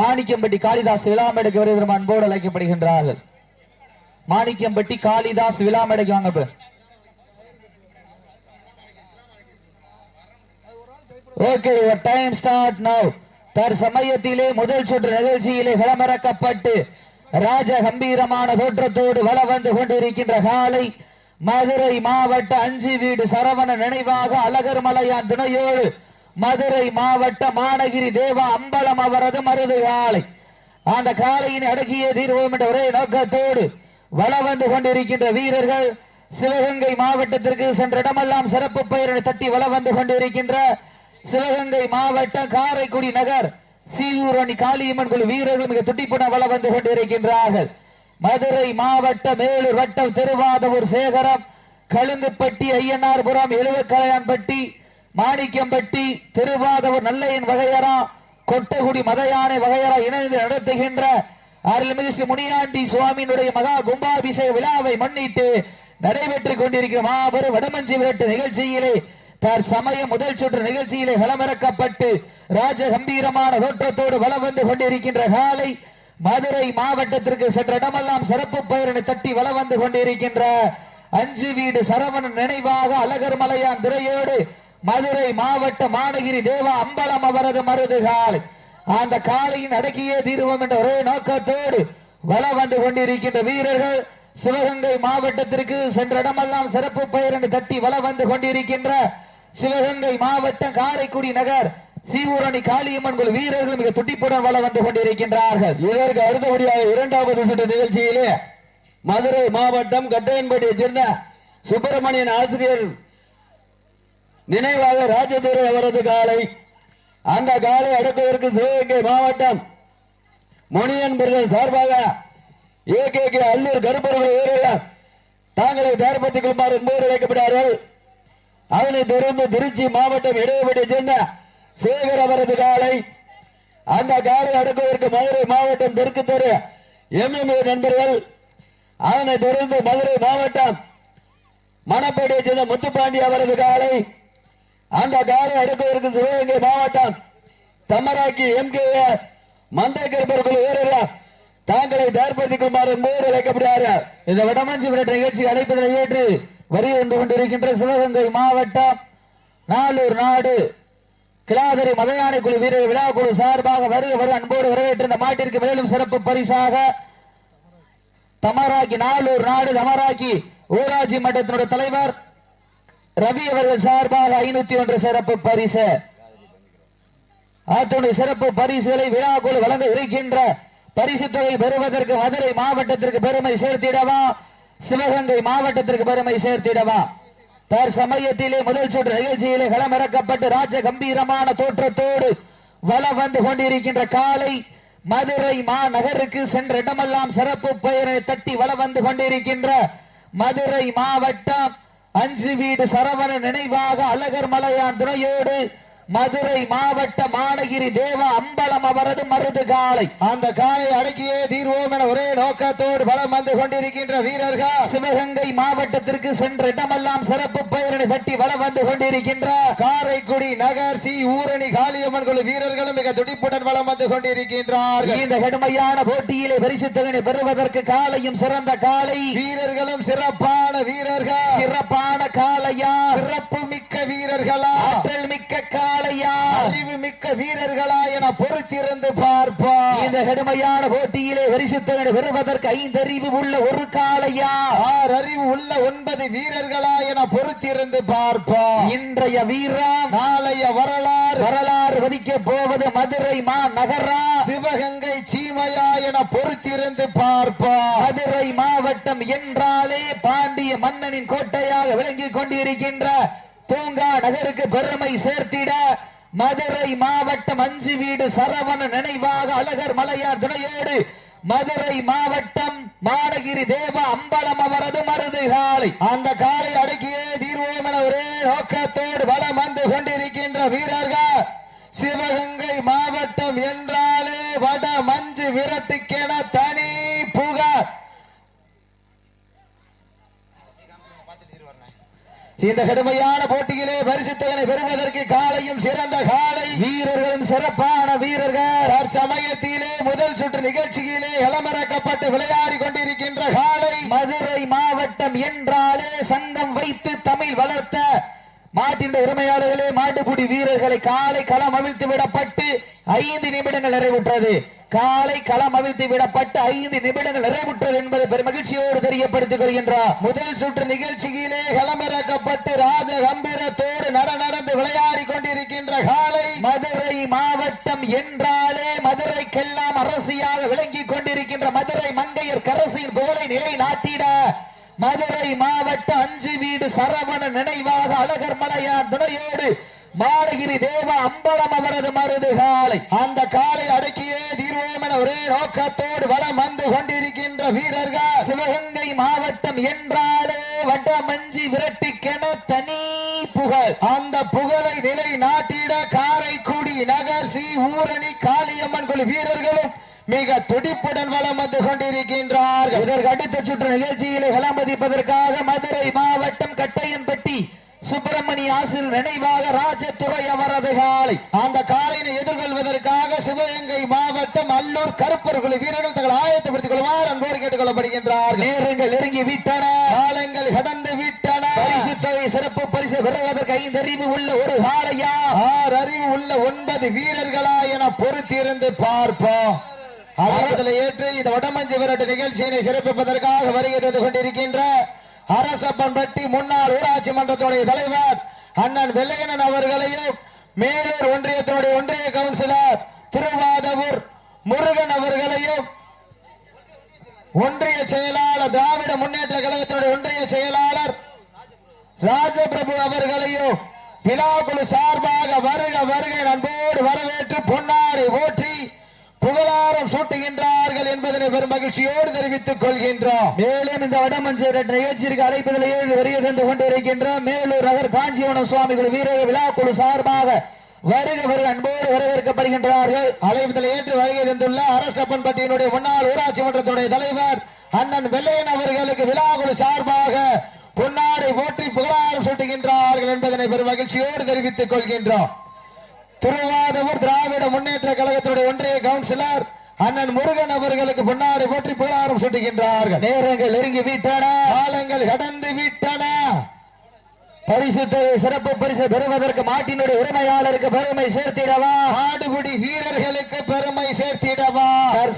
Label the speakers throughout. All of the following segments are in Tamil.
Speaker 1: மாணிக்கம்பட்டி காளிதாஸ் விழாமேடைக்கு வருகிற அன்போடு அழைக்கப்படுகின்றார்கள். மாணிக்கம்பட்டி காளிதாஸ் விழாமேடைக்கு வாங்க. Okay, time start now. தற்சமயத்திலே முதல் சுற்று நிகழ்ச்சியிலே களமிறக்கப்பட்டு ராஜ கம்பீரமான தோற்றத்தோடு வள வந்து கொண்டிருக்கின்ற காலை மதுரை மாவட்ட அஞ்சு வீடு சரவண நினைவாக அழகர் மலையான் துணையோடு மதுரை மாவட்ட மானகிரி தேவா அம்பலம் அவரது மருது காலை. அந்த காலையின் அடக்கிய தீர்வோம் என்ற ஒரே நோக்கத்தோடு வள வந்து கொண்டிருக்கின்ற வீரர்கள் சிவகங்கை மாவட்டத்திற்கு சென்ற இடமெல்லாம் சிறப்பு பெயரை தட்டி வள வந்து கொண்டிருக்கின்ற சிவகங்கை மாவட்ட காரைக்குடி நகர் சீவூரணி காளியம்மன் குழு வீரர்கள் மிக துடிப்புடன் வள வந்து கொண்டிருக்கின்றார்கள். மதுரை மாவட்ட மேலூர் வட்டம் திருவாதூர் சேகரம் கழுங்குப்பட்டி ஐயனார்புரம் எழுவக்கலையான்பட்டி மாணிக்கம்பட்டி திருவாதூர் நல்லையன் வகையரா கொட்டகுடி மதையானை வகையரா இணைந்து நடத்துகின்ற அருள்மிகு ஸ்ரீ முனியாண்டி சுவாமியினுடைய மகா கும்பாபிஷேக விழாவை முன்னிட்டு நடைபெற்றுக் கொண்டிருக்கிற மாபெரும் வடமஞ்சி விரட்டு நிகழ்ச்சியிலே தற்சமய முதல் சுற்று நிகழ்ச்சியிலே களமிறக்கப்பட்டு ராஜ கம்பீரமான தோற்றத்தோடு வளம் வந்து கொண்டிருக்கின்ற காலை மதுரை மாவட்டத்திற்கு சென்ற இடமெல்லாம் சிறப்பு பெயரினை தட்டி வளம் வந்து கொண்டிருக்கின்ற அஞ்சு வீடு சரவணன் நினைவாக அழகர் மலையான் துறையோடு மதுரை மாவட்ட மானகிரி தேவா அம்பலம் அவரது மருது காலை. அந்த காலையின் அடக்கியே தீர்வோம் என்ற ஒரே நோக்கத்தோடு வளம் வந்து கொண்டிருக்கின்ற வீரர்கள் சிவகங்கை மாவட்டத்திற்கு சென்ற இடமெல்லாம் சிறப்பு பெயரினை தட்டி வளம் வந்து கொண்டிருக்கின்ற சிவகங்கை மாவட்டம் காரைக்குடி நகர் சீவூரணி காளியம்மன் குழு வீரர்கள் மிக துடிப்புடன் வளம் வந்து கொண்டிருக்கின்றார்கள்.
Speaker 2: இதற்கு அடுத்தபடியாக இரண்டாவது சுற்று நிகழ்ச்சியிலே மதுரை மாவட்டம் கட்டையன்பட்டியை சேர்ந்த சுப்பிரமணியன் ஆசிரியர் நினைவாக ராஜதுரை அவரது காலை. அந்த காலை அடக்குவதற்கு சிவகங்கை மாவட்டம் முனியன் பிரதர் சார்பாக ஏகே அல்லூர் கருப்பர்கள் வீரர்கள் தாங்களை தயார்படுத்திக் கொள்ளுமாறு என்போர் அழைக்கப்படுகிறார்கள். அதனை தொடர்ந்து திருச்சி மாவட்டம் இடையப்பட்டியை சேர்ந்த சேகர் அவரது காலை. அந்த காலை அடக்குவதற்கு மதுரை மாவட்டம் தெற்கு தெரு MMA நண்பர்கள். அதனை தொடர்ந்து மதுரை மாவட்டம் மணப்பேட்டையை சேர்ந்த முத்துப்பாண்டி அவரது காலை. அந்த காலை அடக்குவதற்கு சிவகங்கை மாவட்டம் தமராக்கி MKS மந்தைக்கருப்பர் குழு வீரர்கள் தாங்களை தயார்படுத்திக் கொள்ளுமாறு என்போர் அழைக்கப்படுகிறார்கள்.
Speaker 1: இந்த வடமஞ்சி விரட்டு நிகழ்ச்சி அழைப்பதை ஏற்று வரி வந்து கொண்டிருக்கின்ற சிவகங்கை மாவட்டம் நாளூர் நாடு கிளாதரி மதையானை குழு வீரர் விழா குழு சார்பாக வருக அன்போடு வரவேற்று இந்த மாட்டிற்கு மேலும் சிறப்பு பரிசாக தமராக்கி நாளூர் நாடு தமராக்கி ஊராட்சி மன்றத்தினுடைய தலைவர் ரவி அவர்கள் சார்பாக 501 சிறப்பு பரிசு. அத்துடைய சிறப்பு பரிசுகளை விழா குழு வழங்க இருக்கின்ற பரிசு தொகை பெறுவதற்கு மதுரை மாவட்டத்திற்கு பெருமை சேர்த்திடவா சிவகங்கை மாவட்டத்திற்கு பெருமை சேர்த்திடவா? தற்சமயத்திலே முதல் சுற்று நிகழ்ச்சியிலே களமிறக்கப்பட்டு ராஜ கம்பீரமான தோற்றத்தோடு வளம் வந்து கொண்டிருக்கின்ற காலை மதுரை மாநகருக்கு சென்ற இடமெல்லாம் சிறப்பு பெயரை தட்டி வளம் வந்து கொண்டிருக்கின்ற மதுரை மாவட்டம் அஞ்சு வீடு சரவண நினைவாக அழகர் மலையான் துணையோடு மதுரை மாவட்ட மானகிரி தேவா அம்பலம் அவரது மருது காலை.
Speaker 2: அந்த காலை அடக்கியே தீர்வோம் என ஒரே நோக்கத்தோடு வளம் வந்து கொண்டிருக்கின்ற வீரர்கள்
Speaker 1: சிவகங்கை மாவட்டத்திற்கு சென்ற இடமெல்லாம் சிறப்பு பெயரினை தட்டி வளம் வந்து கொண்டிருக்கின்ற
Speaker 2: காரைக்குடி நகர் சி ஊரணி காளியம்மன் குழு வீரர்களும் மிக துடிப்புடன் வளம் வந்து கொண்டிருக்கின்றார்கள்.
Speaker 1: இந்த கடுமையான போட்டியிலே பரிசு தொகை பெறுவதற்கு காலையும் சிறந்த காலை
Speaker 2: வீரர்களும் சிறப்பான வீரர்கள்
Speaker 1: சிறப்பான காலையா
Speaker 2: சிறப்பு மிக்க வீரர்களா
Speaker 1: ஆற்றல் மிக்க காலையா
Speaker 2: அறிவு மிக்க வீரர்களா என பொறுத்திருந்து பார்ப்போம்.
Speaker 1: இந்த கடுமையான போட்டியிலே பரிசு தொகை பெறுவதற்கு 5 அறிவு உள்ள ஒரு காலையா
Speaker 2: 6 அறிவு உள்ள 9 வீரர்களா என பொறுத்திருந்து பார்ப்போம்.
Speaker 1: இன்றைய வீரம்
Speaker 2: நாளைய வரலாறு
Speaker 1: வதிக்க போவது மதுரை மாநகரா
Speaker 2: சிவகங்கை சீமையா என பொறுத்திருந்து பார்ப்போம்.
Speaker 1: மதுரை மாவட்டம் என்றாலே பாண்டிய மன்னனின் கோட்டையாக விளங்கிக் கொண்டிருக்கின்ற பூங்கா நகருக்கு பெருமை சேர்த்திட மதுரை மாவட்டம் அஞ்சு வீடு சரவண நினைவாக அழகர் மலையார் துணையோடு மதுரை மாவட்டம் மானகிரி தேவா அம்பலம் அவரது மருது காலை.
Speaker 2: அந்த காலை அடக்கியே தீர்வோம் என ஒரே நோக்கத்தோடு வளம் வந்து கொண்டிருக்கின்ற வீரர்கள் சிவகங்கை மாவட்டம் என்றாலே வட மஞ்சு விரட்டுக்கென தனி புகார். இந்த கடுமையான போட்டியிலே பரிசு தொகை பெறுவதற்கு காலையும் சிறந்த காலை
Speaker 1: வீரர்களும் சிறப்பான வீரர்கள்
Speaker 2: சமயத்திலே முதல் சுற்று நிகழ்ச்சியிலே களமிறக்கப்பட்டு விளையாடி கொண்டிருக்கின்ற காலை
Speaker 1: மதுரை மாவட்டம் என்றாலே சங்கம் வைத்து தமிழ் வளர்த்த மாட்டின் உரிமையாளர்களே மாட்டுக்குடி வீரர்களை காலை களம் அவிழ்த்து விடப்பட்டு 5 நிமிடங்கள் நிறைவுற்றது. காலை களம் அவிழ்த்து விடப்பட்டு 5 நிமிடங்கள் நிறைவுற்றது என்பதை பெருமகிழ்ச்சியோடு தெரியப்படுத்திக் கொள்கின்றார்.
Speaker 2: முதல் சுற்று நிகழ்ச்சியிலே களமிறக்கப்பட்டு ராஜ கம்பீரத்தோடு நடந்து விளையாடி கொண்டிருக்கின்ற காலை
Speaker 1: மதுரை மாவட்டம் என்றாலே மதுரைக்கெல்லாம் அரசியாக விளங்கி கொண்டிருக்கின்ற மதுரை மங்கையர் கரசியின் புகழை நிலை நாட்டிட மதுரை மாவட்டம் 5 வீடு சரவண நினைவாக அழகர் மலையான் துணையோடு மாடகிரி தேவ அம்பலம் அவரது மருது காலை
Speaker 2: அந்த காலை அடக்கியே தீர்வோம் என ஒரே நோக்கத்தோடு வலம் வந்து கொண்டிருக்கின்ற வீரர்கள்
Speaker 1: சிவகங்கை மாவட்டம் என்றாலே வடமஞ்சி விரட்டிக்கென தனி புகழ்.
Speaker 2: அந்த புகழை நிலை நாட்டிட காரைக்குடி நகர் சி ஊரணி காளியம்மன் குழு வீரர்களும் மிக துடிப்புடன் வலம் வந்து கொண்டிருக்கின்றார்கள்.
Speaker 1: இதற்கு அடுத்த சுற்று நிகழ்ச்சியிலே களமதிப்பதற்காக மதுரை மாவட்டம் கட்டையன்பட்டி சுப்பிரமணிய ஆசிரியர் நினைவாக ராஜதுரை அவரது காலை
Speaker 2: அந்த காலையினை எதிர்கொள்வதற்காக சிவகங்கை மாவட்டம் அல்லூர் கருப்பர் குழு வீரர்கள் தங்கள் ஆயத்தப்படுத்திக் கொள்வார் அன்போடு கேட்டுக் கொள்ளப்படுகின்றார்.
Speaker 1: நேரங்கள் நெருங்கி விட்டன,
Speaker 2: காலங்கள் கடந்து விட்டன.
Speaker 1: பரிசு தொகை சிறப்பு பரிசு பெறுவதற்கு 5 அறிவு உள்ள ஒரு காலையா
Speaker 2: 6 அறிவு உள்ள 9 வீரர்களா என பொறுத்திருந்து பார்ப்போம். அழைப்பதில் ஏற்று இந்த வடமஞ்சி விரட்டு நிகழ்ச்சியினை சிறப்பிப்பதற்காக வருகை தந்து கொண்டிருக்கின்ற அரசப்பன்பட்டி முன்னாள் ஊராட்சி மன்றத்துடைய தலைவர் அண்ணன் வெள்ளையனன் அவர்களையும் மேலூர் ஒன்றியத்தினுடைய ஒன்றிய கவுன்சிலர் திருவாதவூர் முருகன் அவர்களையும் ஒன்றிய செயலாளர் திராவிட முன்னேற்ற கழகத்தினுடைய ஒன்றிய செயலாளர் ராஜபிரபு அவர்களையும் விழாக்குழு சார்பாக வருக வருகை அன்போடு வரவேற்று பொன்னாடை போற்றி புகழாரம் சூட்டுகின்றார்கள் என்பதனை பெரும் மகிழ்ச்சியோடு தெரிவித்துக் கொள்கின்றோம்.
Speaker 1: மேலும் இந்த வடமஞ்சு நிகழ்ச்சிக்கு அழைப்பதில் 7 வருகை தந்து கொண்டிருக்கின்ற மேலூர் நகர் காஞ்சிவனம் சுவாமிகள் வீரர்கள் விழாக்குழு சார்பாக வருக வருக அன்போடு வரவேற்கப்படுகின்றார்கள்.
Speaker 2: அழைப்பதில் ஏற்று வருகை தந்துள்ள அரசப்பன்பட்டியினுடைய முன்னாள் ஊராட்சி மன்றத்துடைய தலைவர் அண்ணன் வெள்ளையன் அவர்களுக்கு விழாக்குழு சார்பாக பொன்னாடை போற்றி புகழாரம் சூட்டுகின்றார்கள் என்பதனை பெரும் மகிழ்ச்சியோடு தெரிவித்துக் கொள்கின்றோம். திருவாதூர் திராவிட முன்னேற்ற கழகத்தினுடைய ஒன்றிய கவுன்சிலர் அண்ணன் முருகன் அவர்களுக்கு பொன்னாடை போற்றி புகழாரம் சூட்டுகின்றார்கள்.
Speaker 1: நேரங்கள் நெருங்கி விட்டன,
Speaker 2: காலங்கள் கடந்து விட்டன.
Speaker 1: பரிசு சிறப்பு பரிசு பெறுவதற்கு மாட்டினுடைய உரிமையாளருக்கு பெருமை சேர்த்திடவா,
Speaker 2: ஆடுபுடி வீரர்களுக்கு பெருமை சேர்த்திடவா.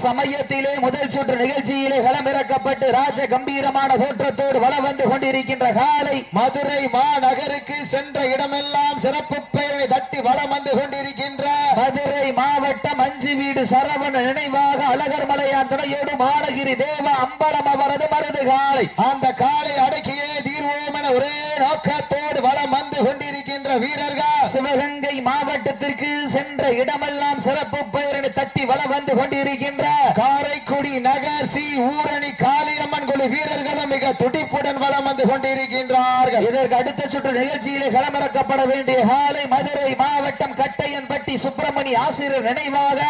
Speaker 1: சமயத்திலே முதல் சுற்று நிகழ்ச்சியிலே களமிறக்கப்பட்டு ராஜ கம்பீரமான தோற்றத்தோடு வலம் வந்து கொண்டிருக்கின்ற காலை
Speaker 2: மதுரை மாநகருக்கு சென்ற இடமெல்லாம் சிறப்பு பெயரை தட்டி வலம் வந்து கொண்டிருக்கின்ற
Speaker 1: மதுரை மாவட்டம் 5 வீடு சரவண நினைவாக அழகர் மலையான் துணையோடு மாடகிரி தேவ அம்பலம் அவரது மருது காலை
Speaker 2: அந்த காலை அடக்கியே தீர்வோம் என ஒரே நோக்கத்தோடு வலம் வந்து கொண்டிருக்கின்ற வீரர்கள்
Speaker 1: சிவகங்கை மாவட்டத்திற்கு சென்ற இடமெல்லாம் சிறப்பு பெயரை தட்டி வலம் வந்து கொண்டிருக்கின்ற
Speaker 2: காரைக்குடி நகர் சி ஊரணி காளியம்மன் குழு வீரர்களும் மிக துடிப்புடன் வலம் வந்து கொண்டிருக்கின்றார்கள்.
Speaker 1: இதற்கு அடுத்த சுற்று நிகழ்ச்சியிலே களமிறக்கப்பட வேண்டிய காலை மதுரை மாவட்டம் கட்டையன்பட்டி சுப்பிரமணிய ஆசிரியர் நினைவாக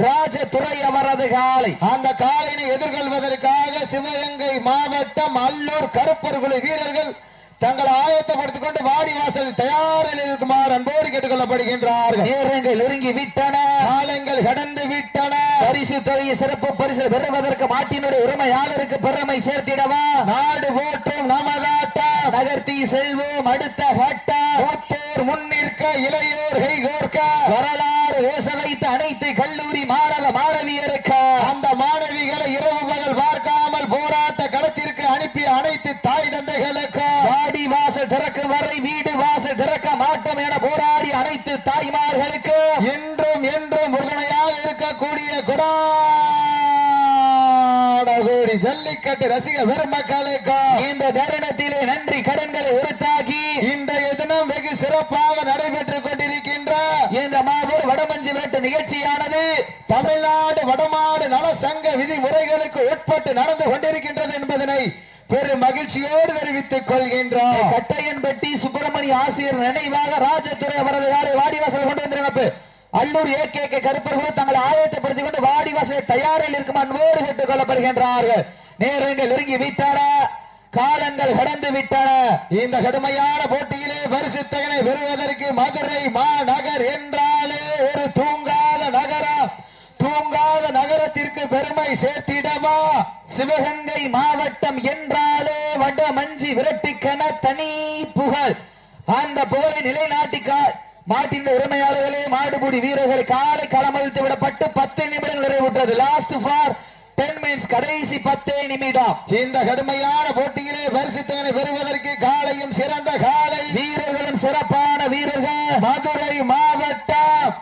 Speaker 1: ராஜதுரை அவரது காலை
Speaker 2: அந்த காலையினை எதிர்கொள்வதற்காக சிவகங்கை மாவட்டம் அல்லூர் கருப்பர் குழு வீரர்கள் தங்களை ஆயத்தப்படுத்திக் கொண்டு வாடி வாசல் தயாரில் இருக்குமாறு அன்போடு கேட்டுக் கொள்ளப்படுகின்றார்கள்.
Speaker 1: நேரங்கள் நெருங்கி விட்டன,
Speaker 2: காலங்கள் கடந்து விட்டன.
Speaker 1: பரிசு தொகை சிறப்பு பரிசு பெறுவதற்கு மாட்டினுடைய உரிமையாளருக்கு பெருமை சேர்த்திடவா,
Speaker 2: நாடு போற்றும் நமதாட்டம்
Speaker 1: நகர்த்தி செல்வோம் அடுத்த கட்டம்,
Speaker 2: மூத்தோர் முன்னிற்க இளையோர் கைகோர்க்க
Speaker 1: வரலாறு பேச வைத்த அனைத்து கல்லூரி மாணவ மாணவியருக்கு
Speaker 2: அந்த மாணவிகளை இரவு பகல் பார்க்காமல் போராட்ட களத்திற்கு அனுப்பிய அனைத்து தாய் தந்தைகளுக்கு
Speaker 1: வாடி வாசல் திறக்கும் வரை வீடு வாசல் திறக்க மாட்டோம் என போராடி அனைத்து தாய்மார்களுக்கு
Speaker 2: என்றும் என்றும் உறுதுணையாக இருக்கக்கூடிய கோடி ஜல்லிக்கட்டு ரசிக பெருமக்களுக்கு
Speaker 1: இந்த தருணத்திலே நன்றி கடன்களை உறுத்தாக்கி
Speaker 2: இன்றைய தினம் வெகு சிறப்பாக நடைபெற்றுக் கொண்டிருக்கின்ற
Speaker 1: இந்த மாபெரும் வடமஞ்சி விரட்டு நிகழ்ச்சியானது
Speaker 2: தமிழ்நாடு வடமாடு நல சங்க விதிமுறைகளுக்கு உட்பட்டு நடந்து கொண்டிருக்கின்றது என்பதனை பெரும் மகிழ்ச்சியோடு தெரிவித்துக் கொள்கின்றோம்.
Speaker 1: கட்டையன்பட்டி சுப்பிரமணிய ஆசிரியர் நினைவாக ராஜதுரை அவரது காலை வாடிவாசல் கொண்டு வந்திருந்தப்ப அல்லூர் ஏகே கருப்பர்கள் தங்களை ஆயத்தப்படுத்திக் கொண்டு வாடிவாசலை தயாரில் இருக்கும் அன்போடு கேட்டுக் கொள்ளப்படுகின்றார்கள். நேரங்கள் நெருங்கி விட்டன, காலங்கள் கடந்து விட்டன.
Speaker 2: இந்த கடுமையான போட்டியிலே பரிசு தொகையை பெறுவதற்கு மதுரை மாநகர் என்றாலே ஒரு தூங்க சேர்த்திடவா.
Speaker 1: சிவகங்கை மாவட்டம் என்றாலே வடமஞ்சி விரட்டிக்கென தனி புகழ். அந்த புகழை நிலைநாட்டிக்க மாட்டின் உரிமையாளர்களே மாடுபுடி வீரர்களை காலை களமளித்து விடப்பட்டு 10 நிமிடங்கள் நிறைவுற்றது. லாஸ்ட் ஃபார் 10 மினிட்ஸ், கடைசி 10 நிமிடம்.
Speaker 2: இந்த கடுமையான போட்டியிலே பரிசுத்தவனை பெறுவதற்கு காலையும் சிறந்த காலை,
Speaker 1: வீரர்களும் சிறப்பான வீரர்கள்.
Speaker 2: மதுரை மாவட்டம்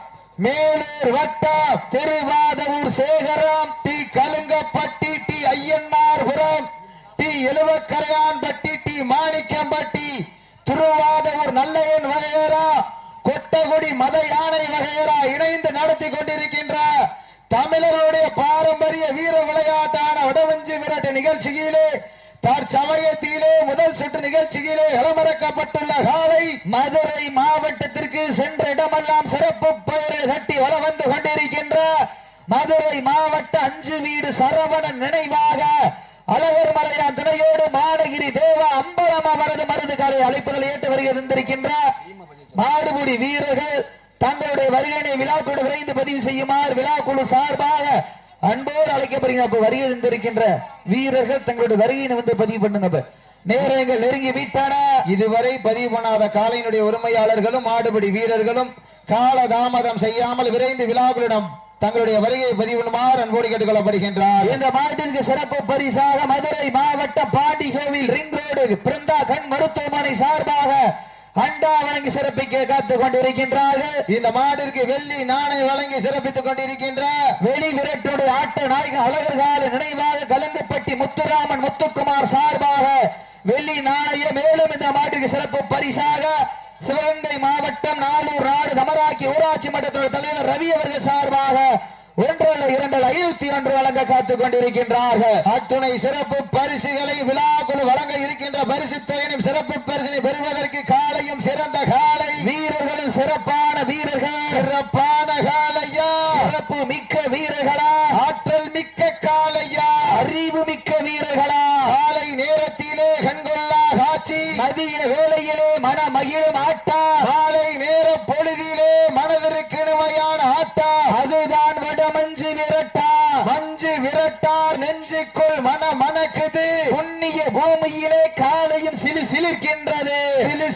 Speaker 2: மேலூர் வட்டம்
Speaker 1: திருவாதவூர் சேகரம்,
Speaker 2: T Kalungappatti, T Ayyanarpuram, T Ezhuvakkaraiyanpatti, T Manikkampatti, Thiruvathavur Nallaiyan வகையரா, கொட்டகுடி மத யானை வகையரா இணைந்து நடத்தி கொண்டிருக்கின்ற தமிழர்களுடைய பாரம்பரிய வீர விளையாட்டான வடவஞ்சி விரட்டு நிகழ்ச்சியிலே தற்சமயத்திலே முதல் சுற்று நிகழ்ச்சியிலே இளமரக்கப்பட்டுள்ள காலை
Speaker 1: மதுரை மாவட்டத்திற்கு சென்ற இடமெல்லாம் சிறப்பு பெயரை தட்டி வள வந்து கொண்டிருக்கின்ற மதுரை மாவட்ட 5 வீடு சரவணன் நினைவாக அழகர் மலையான் துணையோடு மாடகிரி தேவா அம்பலம் அவரது மருது காலை அழைப்புதல் ஏற்று வருகின்ற மாடுபுடி வீரர்கள் தங்களுடைய வருகையினை விழாக்குழு விரைந்து பதிவு செய்யுமாறு விழாக்குழு சார்பாக அன்போடு அழைக்கப்படுகிற வருகை இருந்திருக்கின்ற வீரர்கள் தங்களுடைய வருகையினை வந்து பதிவு பண்ணுங்க. நேரங்கள் நெருங்கி விட்டன.
Speaker 2: இதுவரை பதிவு பண்ணாத காலையினுடைய உரிமையாளர்களும் மாடுபடி வீரர்களும் கால தாமதம் செய்யாமல் விரைந்து விழாக்களிடம் தங்களுடைய வருகையை பதிவு பண்ணுமாறு அன்போடு கேட்டுக் கொள்ளப்படுகின்றார்.
Speaker 1: இந்த மாட்டிற்கு சிறப்பு பரிசாக மதுரை மாவட்டம் பாண்டி கோவில் ரிங் ரோடு பிருந்தா கண் மருத்துவமனை சார்பாக அண்டா வழங்கி சிறப்பிக்க காத்துக் கொண்டிருக்கின்றார்கள்.
Speaker 2: இந்த மாட்டிற்கு வெள்ளி நாணை வழங்கி சிறப்பித்துக் கொண்டிருக்கின்ற
Speaker 1: வெளி விரட்டோடு ஆட்ட நாயகன் அழகர்கால நினைவாக கலந்துப்பட்டி முத்துராமன் முத்துக்குமார் சார்பாக வெள்ளி நாணய. மேலும் இந்த மாட்டிற்கு சிறப்பு பரிசாக சிவகங்கை மாவட்டம் நாளூர் நாடு தமராக்கி ஊராட்சி மன்றத்தினுடைய தலைவர் ரவி அவர்கள் சார்பாக 1 அல்ல 2 அல்ல 51 வழங்க காத்துக் கொண்டிருக்கின்றார்கள்.
Speaker 2: அத்துணை சிறப்பு பரிசுகளை விழாக்குழு வழங்க இருக்கின்ற பரிசு தொகையினும் சிறப்பு பரிசினை பெறுவதற்கு காலையும் சிறந்த காலை,
Speaker 1: வீரர்களும் சிறப்பான வீரர்கள்,
Speaker 2: சிறப்பான காலையா,
Speaker 1: சிறப்பு மிக்க வீரர்களா,
Speaker 2: ஆற்றல் மிக்க காலையா,
Speaker 1: அறிவு மிக்க வீரர்களா,
Speaker 2: காலை நேரத்திலே கண்கொள்ளா காட்சி,
Speaker 1: மதிய வேளையிலே மன மகிழும் ஆட்டா,
Speaker 2: காலை நேர பொழுதிலே மனதிற்கு இனிமையான ஆட்டா,
Speaker 1: அதுதான் வடமஞ்சி விரட்டா.
Speaker 2: மஞ்சு விரட்டார் நெஞ்சுக்குள் மனக்குது,
Speaker 1: புண்ணிய பூமியிலே காலையும் சிலிர்க்கின்றது,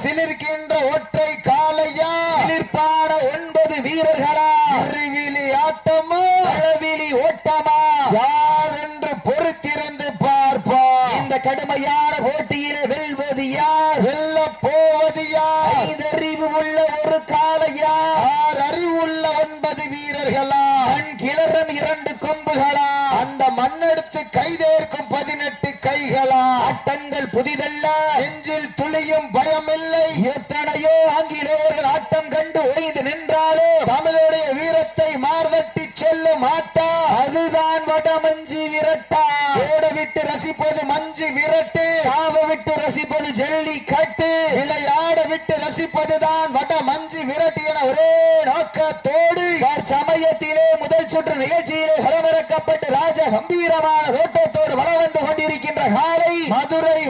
Speaker 2: சிலிர்க்கின்ற ஒற்றை காலையா,
Speaker 1: சிலிர்ப்பான 9 வீரர்களா,
Speaker 2: அறிவிலி ஆட்டமா,
Speaker 1: அளவிலி ஓட்டமா,
Speaker 2: யார் என்று பொறுத்திருந்து பார்ப்பார்.
Speaker 1: இந்த கடுமையான போட்டியிலே வெல்வது யார்,
Speaker 2: வெல்ல போவது யார்,
Speaker 1: 5 அறிவு உள்ள ஒரு காளையா,
Speaker 2: 6 அறிவுள்ள 9 வீரர்களா,
Speaker 1: கண் கிளறும் 2 கொம்புகளா,
Speaker 2: அந்த மண்ணெடுத்து கைதேர்க்கும் 18 கைகளா,
Speaker 1: ஆட்டங்கள் புதிதல்ல,
Speaker 2: நெஞ்சில் துளியும் பயமில்லை,
Speaker 1: எத்தனையோ ஆங்கிலேயர்கள் ஆட்டம் கண்டு ஓய்ந்து நின்றாலே
Speaker 2: தமிழுடைய வீரத்தை மார்தட்டி சொல்லும் ஆட்டா,
Speaker 1: அதுதான் வடமஞ்சி விரட்டா.
Speaker 2: ஓட விட்டு ரசிப்பது மஞ்சு விரட்டு,
Speaker 1: காவ விட்டு ரசிப்பது ஜல்லி கட்டு,
Speaker 2: விளையாட விட்டு ரசிப்பதுதான் வட மஞ்சு விரட்டு என ஒரே நோக்கத்தோடு
Speaker 1: சமயத்திலே முதல் சுற்று நிகழ்ச்சியிலே களமிறக்கப்பட்டு ராஜ கம்பீரமான தோட்டத்தோடு வளம் வந்து கொண்டிருக்கின்ற காலை
Speaker 2: மதுரை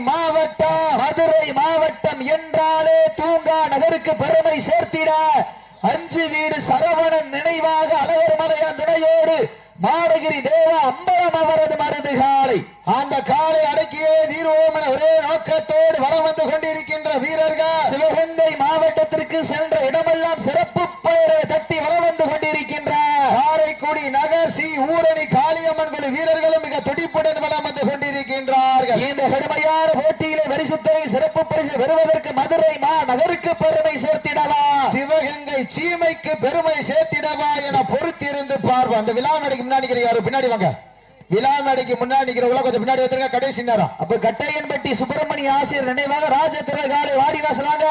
Speaker 1: மாவட்டம் என்றாலே தூங்கா நகருக்கு பெருமை சேர்த்திட 5 வீடு சரவணன் நினைவாக அழகர் மலையான் துணையோடு மாடகிரி தேவா அம்பலம் அவரது மருது காலை.
Speaker 2: அந்த காலை அடக்கியே தீர்வோம் என ஒரே நோக்கத்தோடு வளம் வந்து கொண்டிருக்கின்ற வீரர்கள்
Speaker 1: சிவகங்கை மாவட்டத்திற்கு சென்ற இடமெல்லாம் சிறப்பு பெயரை தட்டி வளம் வந்து கொண்டிருக்கின்ற
Speaker 2: காரைக்குடி நகர் சி ஊரணி காளியம்மன் குழு வீரர்களும் மிக துடிப்புடன் வளம் வந்து கொண்டிருக்கின்றார்கள்.
Speaker 1: இந்த கடுமையான போட்டியிலே பரிசுத்தொகை சிறப்பு பரிசு பெறுவதற்கு மதுரை நகருக்கு பெருமை சேர்த்திடவா,
Speaker 2: சிவகங்கை சீமைக்கு பெருமை சேர்த்திடவா என பொறுத்திருந்து பார்வோம். அந்த விழா மேடைக்கு முன்னாடி யாரும் பின்னாடி வாங்க, விழா மேடைக்கு முன்னாடி நிக்கிறவங்கள கொஞ்சம் பின்னாடி வந்துருங்க. கடைசி நேரம்.
Speaker 1: அப்ப கட்டையன்பட்டி சுப்பிரமணிய ஆசிரியர் நினைவாக ராஜதுரை காலை வாடிவாசல் வாங்க.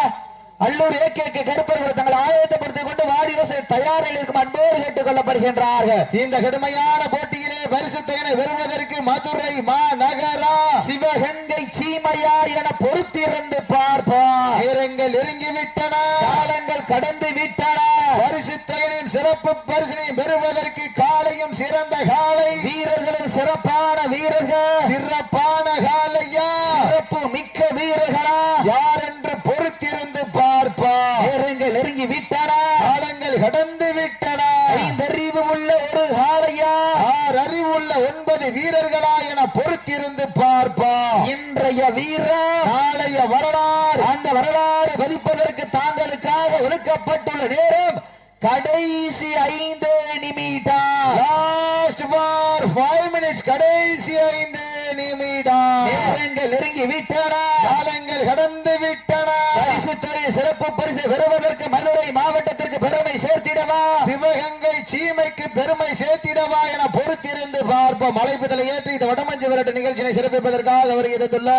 Speaker 1: அல்லூர் ஏகே கருப்பர்கள் தங்களை ஆயத்தப்படுத்திக் கொண்டு வாடிவாசல் தயாரில் இருக்கும் அன்போடு கேட்டுக் கொள்ளப்படுகின்றார்கள்.
Speaker 2: இந்த கடுமையான போட்டியிலே பரிசு தொகையை பெறுவதற்கு மதுரை மாநகரா
Speaker 1: சிவகங்கை சீமையா என பொறுத்திருந்து பார்ப்போம்.
Speaker 2: நேரங்கள் நெருங்கி விட்டன,
Speaker 1: காலங்கள் கடந்து விட்டன.
Speaker 2: பரிசு தொகையின் சிறப்பு பரிசினையும் பெறுவதற்கு காலையும் சிறந்த காலை,
Speaker 1: வீரர்களும் சிறப்பான வீரர்கள்,
Speaker 2: சிறப்பான காலையா,
Speaker 1: சிறப்பு மிக்க வீரர்களா,
Speaker 2: யார் என்று பொறுத்திருந்து பார்ப்பா.
Speaker 1: நேரங்கள் நெருங்கி விட்டன,
Speaker 2: காலங்கள் கடந்து விட்டன.
Speaker 1: 5 அறிவு உள்ள ஒரு காளையா,
Speaker 2: 6 அறிவுள்ள 9 வீரர்களா என பொறுத்திருந்து பார்ப்போம்.
Speaker 1: இன்றைய வீரர்
Speaker 2: நாளைய வரலாறு.
Speaker 1: அந்த வரலாறு பதிப்பதற்கு தாங்களுக்காக ஒதுக்கப்பட்டுள்ள நேரம் கடைசி 5 நிமிடம்.
Speaker 2: Last for 5 minutes. கடைசி 5 நிமிடம்.
Speaker 1: நேரங்கள் நெருங்கி விட்டன,
Speaker 2: காலங்கள் கடந்து விட்டன.
Speaker 1: பரிசுத்துறை சிறப்பு பரிசு பெறுவதற்கு மதுரை மாவட்டத்திற்கு பெருமை சேர்த்திடவா,
Speaker 2: சிவகங்கை சீமைக்கு பெருமை சேர்த்திடவா என பொறுத்திருந்து பார்ப்போம். அழைப்புதலை ஏற்று இந்த வடமஞ்சு விரட்டு நிகழ்ச்சியை சிறப்பிப்பதற்காக வருகை தந்துள்ள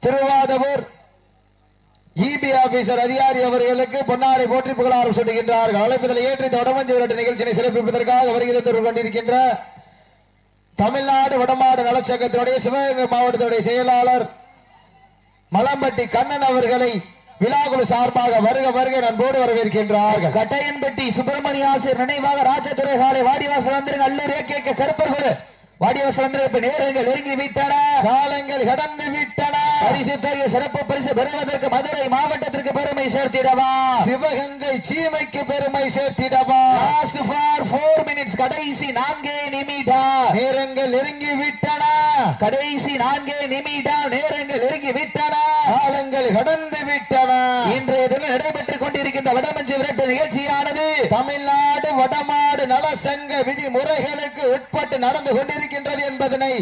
Speaker 2: திருவாதவூர் இபி ஆபீசர் அதிகாரி அவர்களுக்கு பொன்னாடை போற்றி புகழாரம் சொல்லுகின்றார்கள். அழைப்புதலை ஏற்று இந்த வடமஞ்சு விரட்டு நிகழ்ச்சியை சிறப்பிப்பதற்காக வருகை தந்து கொண்டிருக்கின்ற தமிழ்நாடு வடமாடு நலச்சங்கத்தினுடைய சிவகங்கை மாவட்டத்தினுடைய செயலாளர் மலம்பட்டி கண்ணன் அவர்களை விழாக்குழு சார்பாக வருக வருக நண்போடு வரவேற்கின்றார்கள்.
Speaker 1: கட்டையன்பட்டி சுப்பிரமணிய ஆசிரியர் நினைவாக ராஜதுரை காலை வாடிவாசல் வந்திருங்க. அல்லூர் ஏகேக கருப்பர்கள் வாடிவாசல் வந்திருக்க. நேரங்கள் நெருங்கி விட்டன,
Speaker 2: காலங்கள் கடந்து விட்டன.
Speaker 1: பரிசுத்தொகை சிறப்பு பரிசு பெறுவதற்கு மதுரை மாவட்டத்திற்கு பெருமை சேர்த்திடவா,
Speaker 2: சிவகங்கை சீமைக்கு பெருமை சேர்த்திடவா.
Speaker 1: Last for 4 minutes. கடைசி 4 நிமிடம்.
Speaker 2: நேரங்கள் நெருங்கி விட்டன,
Speaker 1: கடைசி 4 நிமிடம். நேரங்கள் நெருங்கி விட்டன,
Speaker 2: காலங்கள் கடந்து விட்டன.
Speaker 1: இன்றைய தினம் நடைபெற்றுக் கொண்டிருக்கின்ற வடமஞ்சு விரட்டு நிகழ்ச்சியானது
Speaker 2: தமிழ்நாடு வடமாடு நலசங்க விதிமுறைகளுக்கு உட்பட்டு நடந்து கொண்டிருக்கின்றது என்பதனை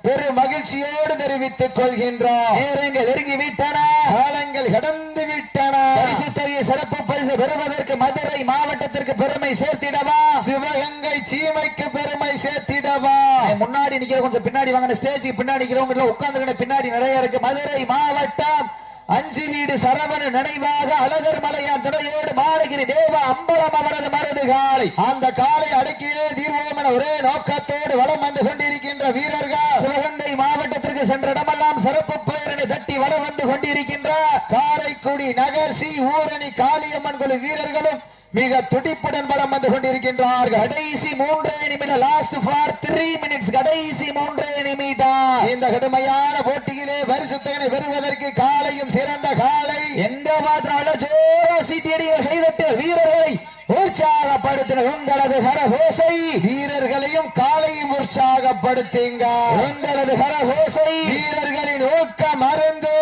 Speaker 2: பெரும் மகிழ்ச்சியோடு தெரிவித்துக் கொள்கின்றோம்.
Speaker 1: நேரங்கள் நெருங்கி விட்டன,
Speaker 2: காலங்கள் கடந்து விட்டன.
Speaker 1: பரிசுத்தொகை சிறப்பு பரிசு பெறுவதற்கு மதுரை மாவட்டத்திற்கு பெருமை சேர்த்திடவா,
Speaker 2: சிவகங்கை சீமைக்கு பெருமை சேர்த்திடவா.
Speaker 1: முன்னாடி நிக்கிற கொஞ்சம் பின்னாடி வாங்க. ஸ்டேஜுக்கு பின்னாடி நிக்கிறவங்க உட்கார்ந்து பின்னாடி நிறைய இருக்கு. மதுரை மாவட்டம் அஞ்சு வீடு சரவண நினைவாக அழகர் மலையான் துணையோடு மாநகிரி தேவ அம்பலம் அவரது மருது காலை.
Speaker 2: அந்த காலை அடக்கியே தீர்வோம் என ஒரே நோக்கத்தோடு வலம் வந்து கொண்டிருக்கின்ற வீரர்கள்
Speaker 1: சிவகங்கை மாவட்டத்திற்கு சென்ற இடமெல்லாம் சிறப்பு பெயரினை தட்டி வலம் வந்து கொண்டிருக்கின்ற
Speaker 2: காரைக்குடி நகர் சி ஊரணி காளியம்மன் குழு வீரர்களும் மிக துடிப்புடன் வலம் வந்து கொண்டிருக்கின்றார்கள்.
Speaker 1: கடைசி 3 நிமிடம். Last for 3 minutes. கடைசி 3 நிமிடம்.
Speaker 2: இந்த கடுமையான போட்டியிலே பரிசுத்தனை பெறுவதற்கு காலையும் சிறந்த காலை.
Speaker 1: எங்க மாத்திரம் ஜோரா சீட்டியடிகள் கைதட்டு வீரர்களை உற்சாகப்படுத்தின உங்களது கரகோசை.
Speaker 2: வீரர்களையும் காலையும் உற்சாகப்படுத்துங்க.
Speaker 1: உங்களது கரகோசை
Speaker 2: வீரர்களின் ஊக்கம் அருந்து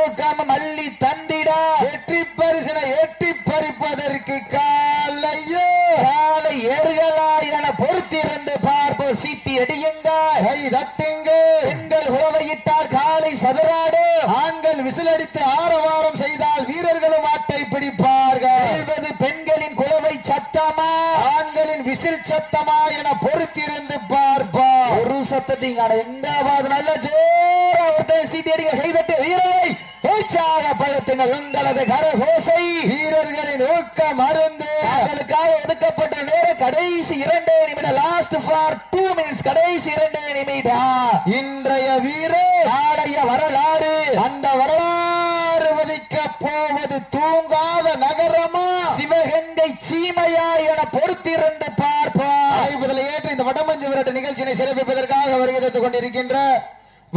Speaker 1: ஊக்கம் மல்லி தந்திட
Speaker 2: வெற்றி பரிசினை எட்டி பறிப்பதற்கு காலையோ
Speaker 1: காலை ஏறுகளா என பொறுத்திருந்து பார்ப்போம். சீட்டி அடியுங்க,
Speaker 2: கை தட்டுங்க.
Speaker 1: பெண்கள் உறவையிட்டால் காலை சதுராடு,
Speaker 2: ஆண்கள் விசிலடித்து ஆரவாரம் செய்தால் வீரர்களும் ஆட்டை பிடிப்பார்கள்.
Speaker 1: பெண்களின் குலவை சத்தமா
Speaker 2: ஆண்களின் விசில் சத்தமா என பொறுத்திருந்து பார்ப்போம்.
Speaker 1: ஒரு சத்தத்தையும் எங்காவது நல்ல ஜோரா ஒருத்தர் சீட்டி அடிக்க கைதட்டு வீரரை உற்சாகப்படுத்துங்கள். உங்களது கரகோசை.
Speaker 2: வீரர்களின் ஊக்கம் அருந்து
Speaker 1: அவர்களுக்காக ஒதுக்கப்பட்ட நேரம் கடைசி 2 நிமிடம். Last for 2 minutes. கடைசி 2 நிமிடம்.
Speaker 2: இன்றைய வீரர்
Speaker 1: நாளைய வரலாறு.
Speaker 2: அந்த வரலாறு வதிக்க போவது தூங்காத நகரமா
Speaker 1: சிவகங்கை சீமையா என பொறுத்திருந்து பார்ப்போம்.
Speaker 2: ஆய்வுதலை ஏற்று இந்த வடமஞ்சு விரட்டு நிகழ்ச்சியை சிறப்பிப்பதற்காக வருகை தந்து கொண்டிருக்கின்ற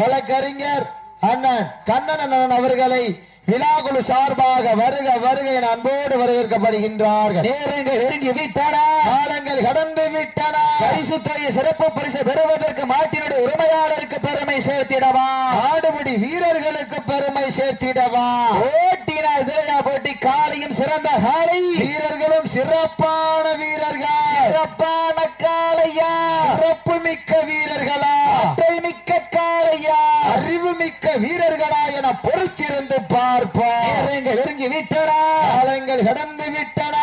Speaker 2: வழக்கறிஞர் அண்ணன் கண்ணன் அண்ணன் அவர்களை விழாக்குழு சார்பாக வருக வருக என அன்போடு வரவேற்கப்படுகின்றார்கள்.
Speaker 1: நேரங்கள் நெருங்கி விட்டன,
Speaker 2: காலங்கள் கடந்து விட்டன.
Speaker 1: பரிசுத்தொகை சிறப்பு பரிசு பெறுவதற்கு மாட்டினுடைய உரிமையாளருக்கு பெருமை சேர்த்திடவா,
Speaker 2: ஆடுபடி வீரர்களுக்கு பெருமை சேர்த்திடவா.
Speaker 1: ஓட்டினார் விளையா போட்டி காலையும் சிறந்த காலை,
Speaker 2: வீரர்களும் சிறப்பான வீரர்கள்,
Speaker 1: சிறப்பான காலையா,
Speaker 2: சிறப்பு மிக்க வீரர்களா,
Speaker 1: ஆற்றல் மிக்க காலையா,
Speaker 2: அறிவு மிக்க வீரர்களா என பொறுத்திருந்து பார்ப்போம்.
Speaker 1: நெருங்கி விட்டன,
Speaker 2: காலங்கள் கடந்து விட்டன.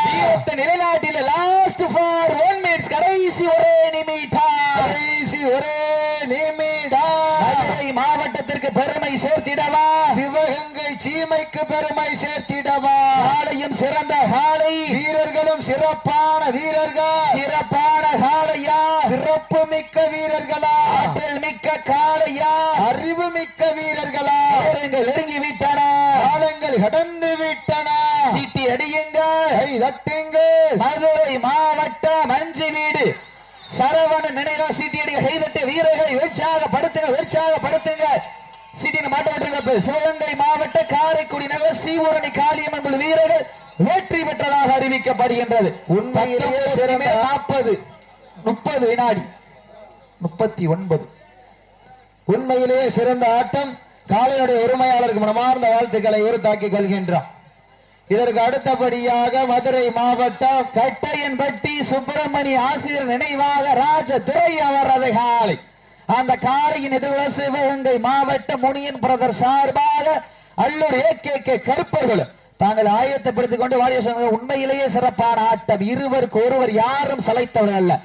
Speaker 1: நிலைநாட்டில் லாஸ்ட் ஃபார் 1 minute. கடைசி ஒரே நிமிடம்.
Speaker 2: கடைசி ஒரே நிமிடம்.
Speaker 1: மதுரை மாவட்டத்திற்கு பெருமை சேர்த்திடவா,
Speaker 2: சிவகங்கை சீமைக்கு பெருமை சேர்த்திடவா.
Speaker 1: காலையும் சிறந்த காலை,
Speaker 2: வீரர்களும் சிறப்பான வீரர்கள்,
Speaker 1: சிறப்பான காலையா,
Speaker 2: சிறப்பு மிக்க வீரர்களா,
Speaker 1: ஆற்றல் மிக்க காலையா,
Speaker 2: அறிவு மிக்க வீரர்களா.
Speaker 1: நெருங்கி விட்டன,
Speaker 2: காலங்கள் கடந்து விட்டன.
Speaker 1: சீட்டி அடியுங்கள்,
Speaker 2: கை தட்டுங்கள்.
Speaker 1: மதுரை மாவட்டம் அஞ்சு வீடு சரவண நினைவா சீட்டி அடிக்க கைதட்டு வீரர்களை உற்சாகப்படுத்துங்க. சீட்டின மாட்டப்பட்டிருக்க சிவகங்கை மாவட்ட காரைக்குடி நகர் சீவூரணி காளியம்மன் குழு வீரர்கள் வெற்றி பெற்றதாக அறிவிக்கப்படுகின்றது.
Speaker 2: உண்மையிலேயே சிறந்த
Speaker 1: 40-30 வினாடி 39.
Speaker 2: உண்மையிலேயே சிறந்த ஆட்டம். காளையுடைய உரிமையாளருக்கு மனமார்ந்த வாழ்த்துக்களை உறுத்தாக்கிக் கொள்கின்றோம். இதற்கு அடுத்தபடியாக மதுரை மாவட்டம்
Speaker 1: கட்டையன்பட்டி சுப்பிரமணிய ஆசிரியர் நினைவாக ராஜதுரை அவரது காலை. அந்த காலையின் எதிர்வ சிவகங்கை மாவட்டம் முனியன் பிரதர் சார்பாக அல்லூர் ஏகே கருப்பர்கள் தாங்கள் ஆயத்தப்படுத்திக் கொண்டு வாடிய உண்மையிலேயே சிறப்பான ஆட்டம். இருவருக்கு ஒருவர் யாரும் சளைத்தவர்கள் அல்ல.